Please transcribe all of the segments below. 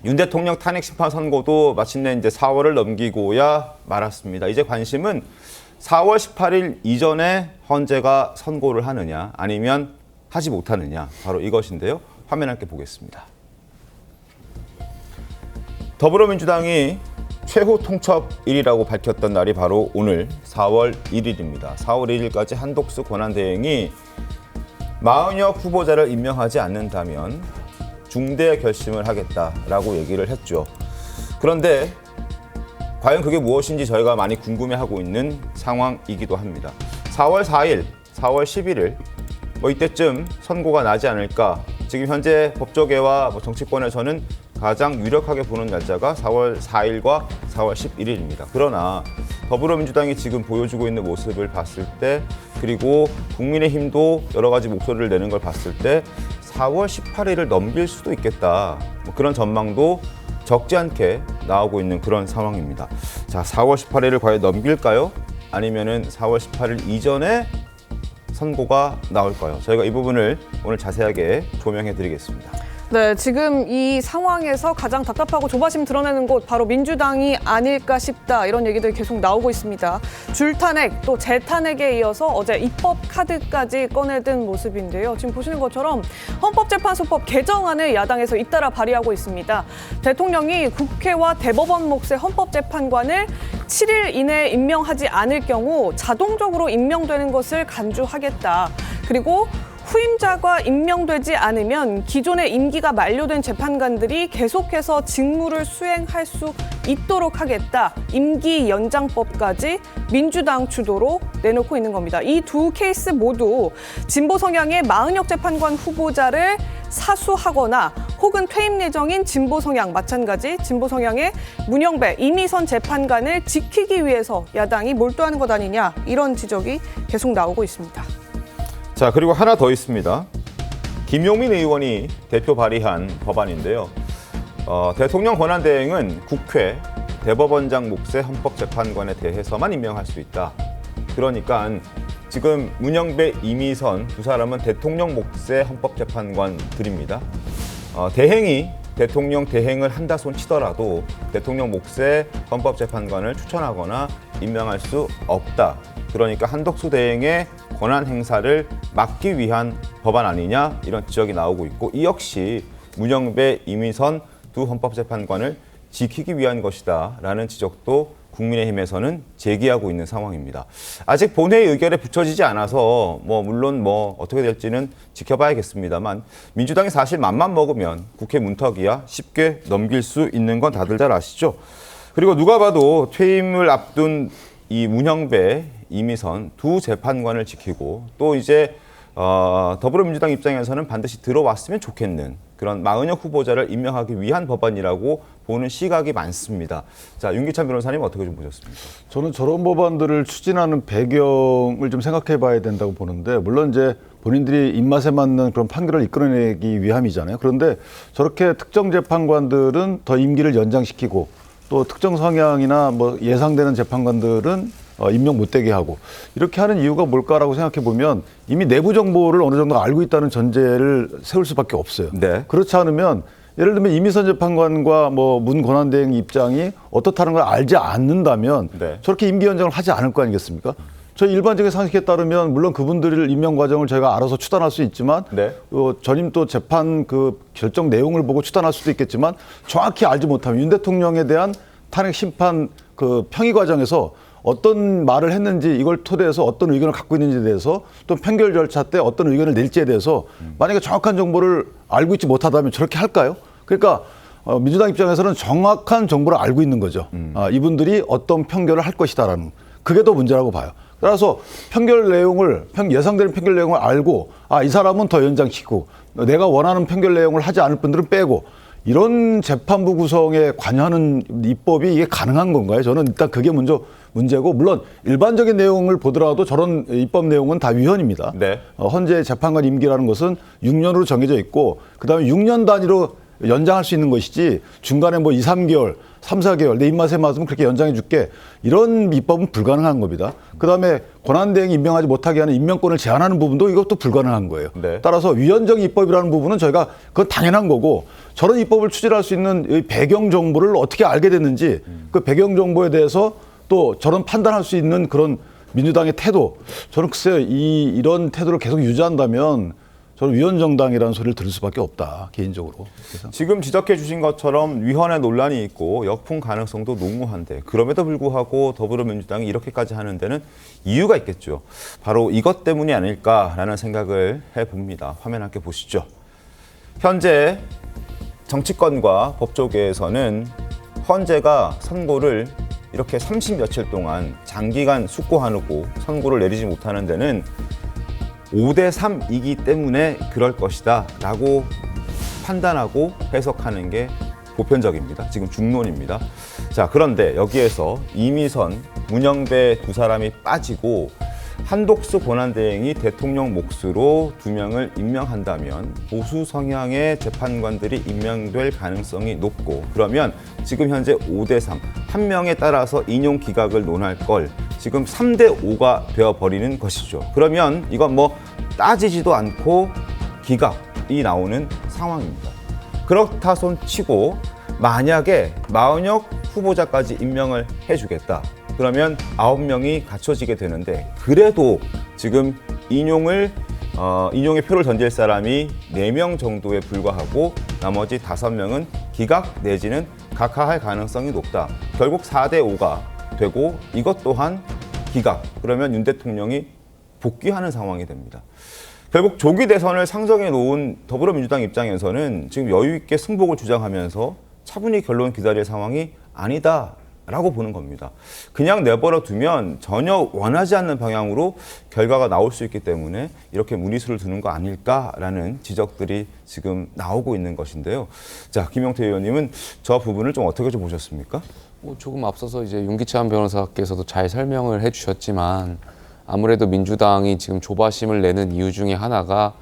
윤 대통령 탄핵 심판 선고도 마침내 이제 4월을 넘기고야 말았습니다. 이제 관심은 4월 18일 이전에 헌재가 선고를 하느냐 아니면 하지 못하느냐 바로 이것인데요. 화면 함께 보겠습니다. 더불어민주당이 최후 통첩일이라고 밝혔던 날이 바로 오늘 4월 1일입니다. 4월 1일까지 한독수 권한대행이 40여 후보자를 임명하지 않는다면 중대 결심을 하겠다라고 얘기를 했죠. 그런데 과연 그게 무엇인지 저희가 많이 궁금해하고 있는 상황이기도 합니다. 4월 4일, 4월 11일 이때쯤 선고가 나지 않을까. 지금 현재 법조계와 정치권에서는 가장 유력하게 보는 날짜가 4월 4일과 4월 11일입니다. 그러나 더불어민주당이 지금 보여주고 있는 모습을 봤을 때 그리고 국민의힘도 여러 가지 목소리를 내는 걸 봤을 때 4월 18일을 넘길 수도 있겠다. 그런 전망도 적지 않게 나오고 있는 그런 상황입니다. 자, 4월 18일을 과연 넘길까요? 아니면은 4월 18일 이전에 선고가 나올까요? 저희가 이 부분을 오늘 자세하게 조명해 드리겠습니다. 네, 지금 이 상황에서 가장 답답하고 조바심 드러내는 곳 바로 민주당이 아닐까 싶다 이런 얘기들이 계속 나오고 있습니다. 줄탄핵 또 재탄핵에 이어서 어제 입법 카드까지 꺼내든 모습인데요. 지금 보시는 것처럼 헌법재판소법 개정안을 야당에서 잇따라 발의하고 있습니다. 대통령이 국회와 대법원 몫의 헌법재판관을 7일 이내에 임명하지 않을 경우 자동적으로 임명되는 것을 간주하겠다. 그리고 후임자가 임명되지 않으면 기존의 임기가 만료된 재판관들이 계속해서 직무를 수행할 수 있도록 하겠다. 임기 연장법까지 민주당 주도로 내놓고 있는 겁니다. 이 두 케이스 모두 진보 성향의 마은혁 재판관 후보자를 사수하거나 혹은 퇴임 예정인 진보 성향 마찬가지 진보 성향의 문영배, 이미선 재판관을 지키기 위해서 야당이 몰두하는 것 아니냐 이런 지적이 계속 나오고 있습니다. 자, 그리고 하나 더 있습니다. 김용민 의원이 대표 발의한 법안인데요. 대통령 권한대행은 국회, 대법원장 몫의 헌법재판관에 대해서만 임명할 수 있다. 그러니까 지금 문영배, 이미선 두 사람은 대통령 몫의 헌법재판관들입니다. 대행이 대통령 대행을 한다 손 치더라도 대통령 몫의 헌법재판관을 추천하거나 임명할 수 없다. 그러니까 한덕수 대행의 권한 행사를 막기 위한 법안 아니냐 이런 지적이 나오고 있고 이 역시 문영배, 이미선 두 헌법재판관을 지키기 위한 것이다라는 지적도 국민의힘에서는 제기하고 있는 상황입니다. 아직 본회의 의결에 붙여지지 않아서 물론 어떻게 될지는 지켜봐야겠습니다만 민주당이 사실 맘만 먹으면 국회 문턱이야 쉽게 넘길 수 있는 건 다들 잘 아시죠. 그리고 누가 봐도 퇴임을 앞둔 이 문영배, 이미선 두 재판관을 지키고 또 이제 더불어민주당 입장에서는 반드시 들어왔으면 좋겠는 그런 마은혁 후보자를 임명하기 위한 법안이라고 보는 시각이 많습니다. 자, 윤기찬 변호사님 어떻게 좀 보셨습니까? 저는 저런 법안들을 추진하는 배경을 좀 생각해 봐야 된다고 보는데 물론 이제 본인들이 입맛에 맞는 그런 판결을 이끌어내기 위함이잖아요. 그런데 저렇게 특정 재판관들은 더 임기를 연장시키고 또 특정 성향이나 예상되는 재판관들은 임명 못되게 하고 이렇게 하는 이유가 뭘까라고 생각해 보면 이미 내부 정보를 어느 정도 알고 있다는 전제를 세울 수밖에 없어요. 네. 그렇지 않으면 예를 들면 이미선 재판관과 문 권한대행 입장이 어떻다는 걸 알지 않는다면 네. 저렇게 임기 연장을 하지 않을 거 아니겠습니까? 저희 일반적인 상식에 따르면 물론 그분들의 임명 과정을 저희가 알아서 추단할 수 있지만 네. 전임 또 재판 그 결정 내용을 보고 추단할 수도 있겠지만 정확히 알지 못하면 윤 대통령에 대한 탄핵 심판 그 평의 과정에서 어떤 말을 했는지 이걸 토대해서 어떤 의견을 갖고 있는지에 대해서 또 판결 절차 때 어떤 의견을 낼지에 대해서 만약에 정확한 정보를 알고 있지 못하다면 저렇게 할까요? 그러니까 민주당 입장에서는 정확한 정보를 알고 있는 거죠. 이분들이 어떤 판결을 할 것이다라는 그게 더 문제라고 봐요. 따라서 판결 내용을 예상되는 판결 내용을 알고 이 사람은 더 연장시키고 내가 원하는 판결 내용을 하지 않을 분들은 빼고 이런 재판부 구성에 관여하는 입법이 이게 가능한 건가요? 저는 일단 그게 문제고 물론 일반적인 내용을 보더라도 저런 입법 내용은 다 위헌입니다. 네. 헌재 재판관 임기라는 것은 6년으로 정해져 있고 그다음에 6년 단위로 연장할 수 있는 것이지 중간에 뭐 2, 3개월, 3, 4개월 내 입맛에 맞으면 그렇게 연장해 줄게 이런 입법은 불가능한 겁니다. 그다음에 권한대행이 임명하지 못하게 하는 임명권을 제한하는 부분도 이것도 불가능한 거예요. 네. 따라서 위헌적 입법이라는 부분은 저희가 그건 당연한 거고 저런 입법을 추진할 수 있는 이 배경 정보를 어떻게 알게 됐는지 그 배경 정보에 대해서 또 저런 판단할 수 있는 그런 민주당의 태도 저는 글쎄요 이런 태도를 계속 유지한다면 저는 위헌정당이라는 소리를 들을 수밖에 없다 개인적으로. 그래서. 지금 지적해 주신 것처럼 위헌의 논란이 있고 역풍 가능성도 농후한데 그럼에도 불구하고 더불어민주당이 이렇게까지 하는 데는 이유가 있겠죠. 바로 이것 때문이 아닐까라는 생각을 해봅니다. 화면 함께 보시죠. 현재 정치권과 법조계에서는 헌재가 선고를 이렇게 30여칠 동안 장기간 숙고하고 선고를 내리지 못하는 데는 5대3이기 때문에 그럴 것이다 라고 판단하고 해석하는 게 보편적입니다. 지금 중론입니다. 자, 그런데 여기에서 이미선, 문영배 두 사람이 빠지고 한독수 권한대행이 대통령 몫으로 2명을 임명한다면 보수 성향의 재판관들이 임명될 가능성이 높고 그러면 지금 현재 5대3, 한 명에 따라서 인용 기각을 논할 걸 지금 3대5가 되어버리는 것이죠. 그러면 이건 뭐 따지지도 않고 기각이 나오는 상황입니다. 그렇다 손 치고 만약에 마은혁 후보자까지 임명을 해주겠다. 그러면 9명이 갖춰지게 되는데 그래도 지금 인용의 표를 던질 사람이 4명 정도에 불과하고 나머지 5명은 기각 내지는 각하할 가능성이 높다. 결국 4대5가 되고 이것 또한 기각. 그러면 윤 대통령이 복귀하는 상황이 됩니다. 결국 조기 대선을 상정해 놓은 더불어민주당 입장에서는 지금 여유 있게 승복을 주장하면서 차분히 결론 기다릴 상황이 아니다라고 보는 겁니다. 그냥 내버려 두면 전혀 원하지 않는 방향으로 결과가 나올 수 있기 때문에 이렇게 무리수를 두는 거 아닐까라는 지적들이 지금 나오고 있는 것인데요. 자, 김용태 의원님은 저 부분을 좀 어떻게 좀 보셨습니까? 뭐 조금 앞서서 이제 윤기찬 변호사께서도 잘 설명을 해주셨지만 아무래도 민주당이 지금 조바심을 내는 이유 중에 하나가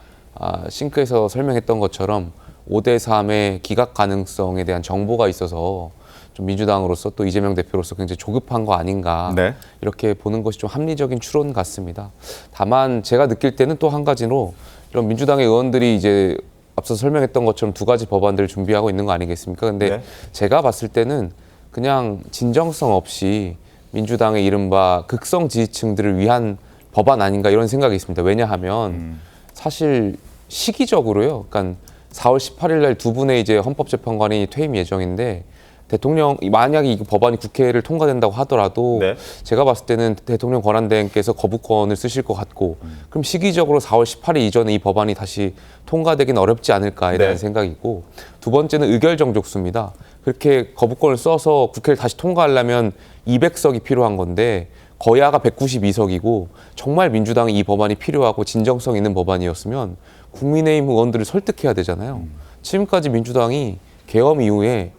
싱크에서 설명했던 것처럼 5대3의 기각 가능성에 대한 정보가 있어서 좀 민주당으로서 또 이재명 대표로서 굉장히 조급한 거 아닌가 네. 이렇게 보는 것이 좀 합리적인 추론 같습니다. 다만 제가 느낄 때는 또 한 가지로 이런 민주당의 의원들이 이제 앞서 설명했던 것처럼 2가지 법안들을 준비하고 있는 거 아니겠습니까? 근데 네. 제가 봤을 때는 그냥 진정성 없이 민주당의 이른바 극성 지지층들을 위한 법안 아닌가 이런 생각이 있습니다. 왜냐하면 사실 시기적으로요. 그러니까 4월 18일 날 2분의 이제 헌법재판관이 퇴임 예정인데 대통령 만약에 이 법안이 국회를 통과된다고 하더라도 네. 제가 봤을 때는 대통령 권한대행께서 거부권을 쓰실 것 같고 그럼 시기적으로 4월 18일 이전에 이 법안이 다시 통과되기는 어렵지 않을까에 대한 네. 생각이고 두 번째는 의결 정족수입니다. 그렇게 거부권을 써서 국회를 다시 통과하려면 200석이 필요한 건데 거야가 192석이고 정말 민주당이 이 법안이 필요하고 진정성 있는 법안이었으면 국민의힘 의원들을 설득해야 되잖아요. 지금까지 민주당이 계엄 이후에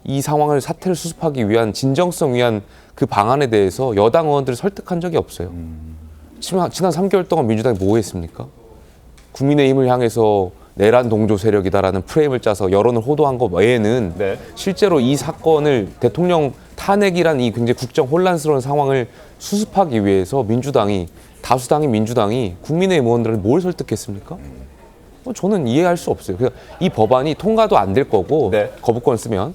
이 상황을 사태를 수습하기 위한 진정성 위한 그 방안에 대해서 여당 의원들을 설득한 적이 없어요. 지난 3개월 동안 민주당이 뭐 했습니까? 국민의힘을 향해서 내란 동조 세력이다라는 프레임을 짜서 여론을 호도한 것 외에는 네. 실제로 이 사건을 대통령 탄핵이란 이 굉장히 국정 혼란스러운 상황을 수습하기 위해서 다수당인 민주당이 국민의힘 의원들을 뭘 설득했습니까? 저는 이해할 수 없어요. 그러니까 이 법안이 통과도 안 될 거고 네. 거부권 쓰면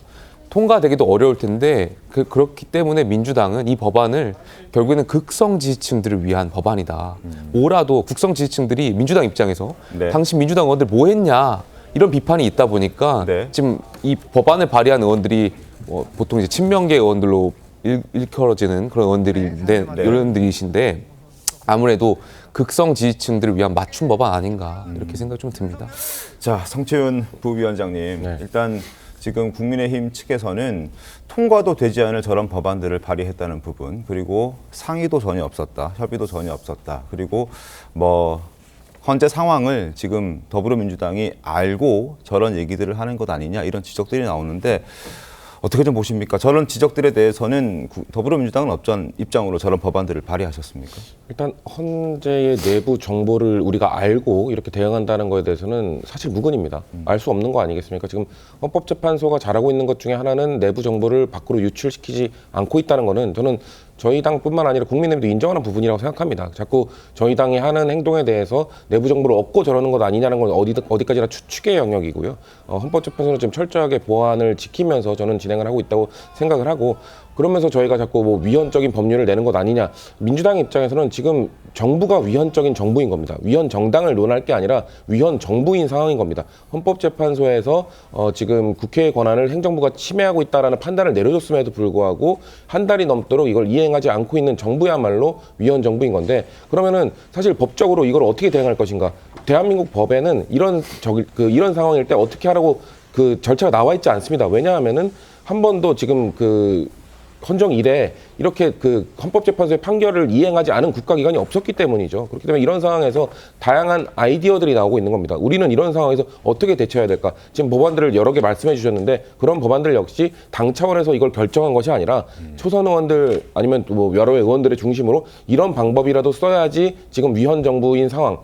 통과되기도 어려울 텐데 그렇기 때문에 민주당은 이 법안을 결국에는 극성 지지층들을 위한 법안이다. 뭐라도 국성 지지층들이 민주당 입장에서 네. 당신 민주당 의원들 뭐 했냐 이런 비판이 있다 보니까 네. 지금 이 법안을 발의한 의원들이 보통 이제 친명계 의원들로 일컬어지는 그런 의원들이신데 아무래도 극성 지지층들을 위한 맞춤 법안 아닌가 이렇게 생각 좀 듭니다. 자, 성채윤 부위원장님, 네. 일단 지금 국민의힘 측에서는 통과도 되지 않을 저런 법안들을 발의했다는 부분, 그리고 상의도 전혀 없었다, 협의도 전혀 없었다, 그리고 뭐 현재 상황을 지금 더불어민주당이 알고 저런 얘기들을 하는 것 아니냐 이런 지적들이 나오는데 어떻게 좀 보십니까? 저런 지적들에 대해서는 더불어민주당은 어떤 입장으로 저런 법안들을 발의하셨습니까? 일단 헌재의 내부 정보를 우리가 알고 이렇게 대응한다는 거에 대해서는 사실 무근입니다. 알 수 없는 거 아니겠습니까? 지금 헌법재판소가 잘하고 있는 것 중에 하나는 내부 정보를 밖으로 유출시키지 않고 있다는 거는 저는 저희 당뿐만 아니라 국민의힘도 인정하는 부분이라고 생각합니다. 자꾸 저희 당이 하는 행동에 대해서 내부 정보를 얻고 저러는 것 아니냐는 건 어디까지나 추측의 영역이고요. 헌법재판소는 지금 철저하게 보안을 지키면서 저는 진행을 하고 있다고 생각을 하고, 그러면서 저희가 자꾸 뭐 위헌적인 법률을 내는 것 아니냐. 민주당 입장에서는 지금 정부가 위헌적인 정부인 겁니다. 위헌 정당을 논할 게 아니라 위헌 정부인 상황인 겁니다. 헌법재판소에서 지금 국회의 권한을 행정부가 침해하고 있다라는 판단을 내려줬음에도 불구하고 한 달이 넘도록 이걸 이행하지 않고 있는 정부야말로 위헌 정부인 건데, 그러면은 사실 법적으로 이걸 어떻게 대응할 것인가? 대한민국 법에는 이런 상황일 때 어떻게 하라고 그 절차가 나와 있지 않습니다. 왜냐하면은 한 번도 지금 헌정 이래 이렇게 헌법재판소의 판결을 이행하지 않은 국가기관이 없었기 때문이죠. 그렇기 때문에 이런 상황에서 다양한 아이디어들이 나오고 있는 겁니다. 우리는 이런 상황에서 어떻게 대처해야 될까? 지금 법안들을 여러 개 말씀해 주셨는데, 그런 법안들 역시 당 차원에서 이걸 결정한 것이 아니라 초선 의원들 아니면 뭐 여러 의원들의 중심으로 이런 방법이라도 써야지 지금 위헌 정부인 상황,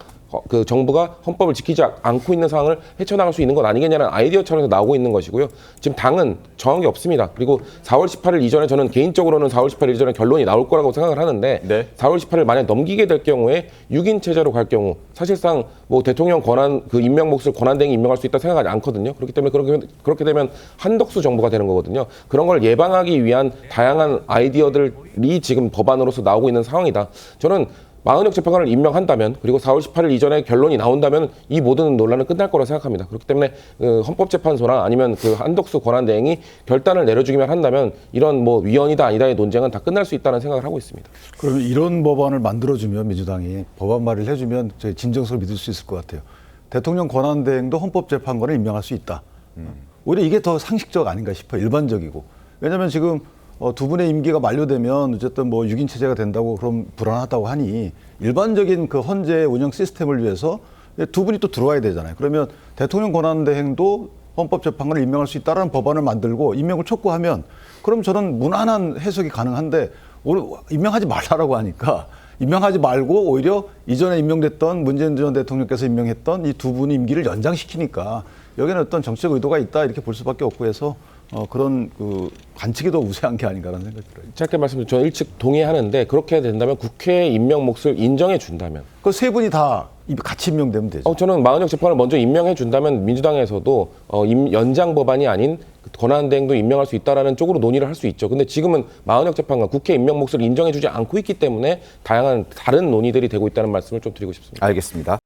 그 정부가 헌법을 지키지 않고 있는 상황을 헤쳐나갈 수 있는 것 아니겠냐는 아이디어 차원에서 나오고 있는 것이고요. 지금 당은 정한 게 없습니다. 그리고 4월 18일 이전에 저는 개인적으로는 4월 18일 이전에 결론이 나올 거라고 생각을 하는데, 네. 4월 18일 만약 넘기게 될 경우에 6인 체제로 갈 경우 사실상 뭐 대통령 권한 임명 몫을 권한대행이 임명할 수 있다 생각하지 않거든요. 그렇기 때문에 그렇게 되면 한덕수 정부가 되는 거거든요. 그런 걸 예방하기 위한 다양한 아이디어들이 지금 법안으로서 나오고 있는 상황이다. 저는 마은혁 재판관을 임명한다면, 그리고 4월 18일 이전에 결론이 나온다면 이 모든 논란은 끝날 거라 생각합니다. 그렇기 때문에 헌법재판소나 아니면 한덕수 권한대행이 결단을 내려주기만 한다면 이런 뭐 위헌이다 아니다의 논쟁은 다 끝날 수 있다는 생각을 하고 있습니다. 그러면 이런 법안을 만들어주면, 민주당이 법안 발의를 해주면 저희 진정성을 믿을 수 있을 것 같아요. 대통령 권한대행도 헌법재판관을 임명할 수 있다. 오히려 이게 더 상식적 아닌가 싶어요. 일반적이고. 왜냐하면 지금 두 분의 임기가 만료되면 어쨌든 뭐 6인 체제가 된다고 그럼 불안하다고 하니, 일반적인 그 헌재 운영 시스템을 위해서 두 분이 또 들어와야 되잖아요. 그러면 대통령 권한대행도 헌법재판관을 임명할 수 있다라는 법안을 만들고 임명을 촉구하면, 그럼 저는 무난한 해석이 가능한데, 오늘 임명하지 말라라고 하니까 임명하지 말고 오히려 이전에 임명됐던 문재인 전 대통령께서 임명했던 이 두 분의 임기를 연장시키니까 여기는 어떤 정치적 의도가 있다 이렇게 볼 수밖에 없고 해서 그런 관측이 더 우세한 게 아닌가라는 생각이 들어요. 짧게 말씀드리면 저는 일찍 동의하는데, 그렇게 된다면 국회의 임명 몫을 인정해 준다면, 그 세 분이 다 같이 임명되면 되죠. 저는 마은혁 재판을 먼저 임명해 준다면 민주당에서도 연장 법안이 아닌 권한대행도 임명할 수 있다라는 쪽으로 논의를 할 수 있죠. 근데 지금은 마은혁 재판관 국회 임명 몫을 인정해 주지 않고 있기 때문에 다양한 다른 논의들이 되고 있다는 말씀을 좀 드리고 싶습니다. 알겠습니다.